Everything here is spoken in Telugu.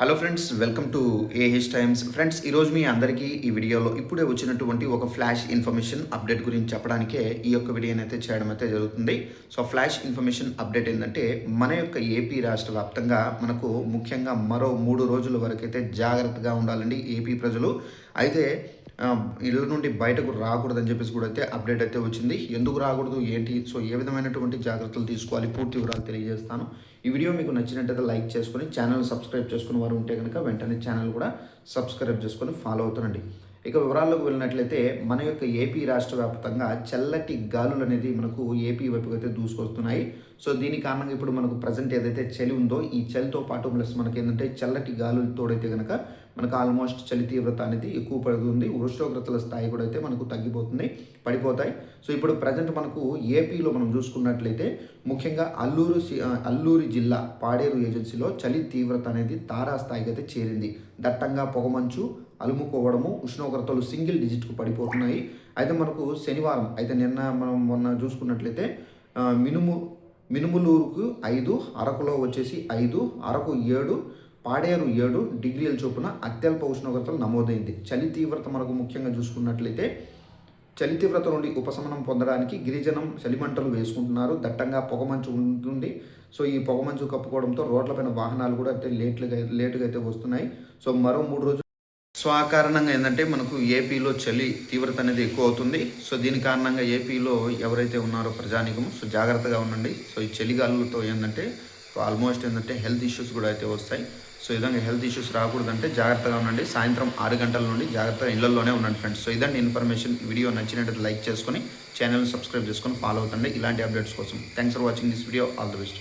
Hello friends, welcome to AH times. Friends, ఈరోజు మీ అందరికీ ఈ వీడియోలో ఇప్పుడే వచ్చినటువంటి ఒక ఫ్లాష్ ఇన్ఫర్మేషన్ అప్డేట్ గురించి చెప్పడానికే ఈ యొక్క వీడియోని అయితే చేయడం అయితే జరుగుతుంది. సో ఫ్లాష్ ఇన్ఫర్మేషన్ అప్డేట్ ఏంటంటే, మన యొక్క ఏపీ రాష్ట్ర వ్యాప్తంగా మనకు ముఖ్యంగా మరో 3 రోజుల వరకు అయితే జాగ్రత్తగా ఉండాలండి ఏపీ ప్రజలు. అయితే ఇళ్ళ నుండి బయటకు రాకూడదని చెప్పేసి కూడా అయితే అప్డేట్ అయితే వచ్చింది. ఎందుకు రాకూడదు ఏంటి, సో ఏ విధమైనటువంటి జాగ్రత్తలు తీసుకోవాలి పూర్తి వివరాలు తెలియజేస్తాను. ఈ వీడియో మీకు నచ్చినట్టయితే లైక్ చేసుకొని ఛానల్ సబ్స్క్రైబ్ చేసుకుని వారు ఉంటే కనుక వెంటనే ఛానల్ కూడా సబ్స్క్రైబ్ చేసుకొని ఫాలో అవుతానండి. ఇక వివరాల్లోకి వెళ్ళినట్లయితే, మన యొక్క ఏపీ రాష్ట్ర వ్యాప్తంగా చల్లటి గాలులు అనేది మనకు ఏపీ వైపుకి అయితే దూసుకొస్తున్నాయి. సో దీని కారణంగా ఇప్పుడు మనకు ప్రజెంట్ ఏదైతే చలి ఉందో, ఈ చలితో పాటు ప్లస్ మనకి ఏంటంటే చల్లటి గాలులతోడైతే కనుక మనకు ఆల్మోస్ట్ చలి తీవ్రత అనేది ఎక్కువ పడుతుంది. ఉష్ణోగ్రతల స్థాయి కూడా అయితే మనకు తగ్గిపోతుంది, పడిపోతాయి. సో ఇప్పుడు ప్రజెంట్ మనకు ఏపీలో మనం చూసుకున్నట్లయితే ముఖ్యంగా అల్లూరి జిల్లా పాడేరు ఏజెన్సీలో చలి తీవ్రత అనేది తారాస్థాయికి అయితే చేరింది. దట్టంగా పొగమంచు అలుముకోవడము, ఉష్ణోగ్రతలు సింగిల్ డిజిట్కు పడిపోతున్నాయి. అయితే మనకు శనివారం అయితే మనం మొన్న చూసుకున్నట్లయితే మినుములూరుకు 5, అరకులో వచ్చేసి 5, అరకు 7, పాడేరు 7 డిగ్రీల చొప్పున అత్యల్ప ఉష్ణోగ్రతలు నమోదైంది. చలి తీవ్రత మనకు ముఖ్యంగా చూసుకున్నట్లయితే, చలి తీవ్రత నుండి ఉపశమనం పొందడానికి గిరిజనం చలిమంటలు వేసుకుంటున్నారు. దట్టంగా పొగమంచు ఉంటుంది. సో ఈ పొగమంచు కప్పుకోవడంతో రోడ్లపైన వాహనాలు కూడా అయితే లేటుగా అయితే వస్తున్నాయి. సో మరో 3 రోజులు సో ఆ కారణంగా ఏంటంటే మనకు ఏపీలో చలి తీవ్రత అనేది ఎక్కువ అవుతుంది. సో దీని కారణంగా ఏపీలో ఎవరైతే ఉన్నారో ప్రజానికము సో జాగ్రత్తగా ఉండండి. సో ఈ చలిగాలులతో ఏంటంటే ఆల్మోస్ట్ ఏంటంటే హెల్త్ ఇష్యూస్ కూడా అయితే వస్తాయి. సో ఈ విధంగా హెల్త్ ఇష్యూస్ రాకూడదంటే జాగ్రత్తగా ఉండండి. సాయంత్రం 6 గంటల నుండి జాగ్రత్తగా ఇళ్లలోనే ఉండండి ఫ్రెండ్స్. సో ఇదండి ఇన్ఫర్మేషన్. వీడియో నచ్చినట్లయితే లైక్ చేసుకొని ఛానల్ సబ్స్క్రైబ్ చేసుకొని ఫాలో అవుతండి ఇలాంటి అప్డేట్స్ కోసం. Thanks for watching this video. All the best.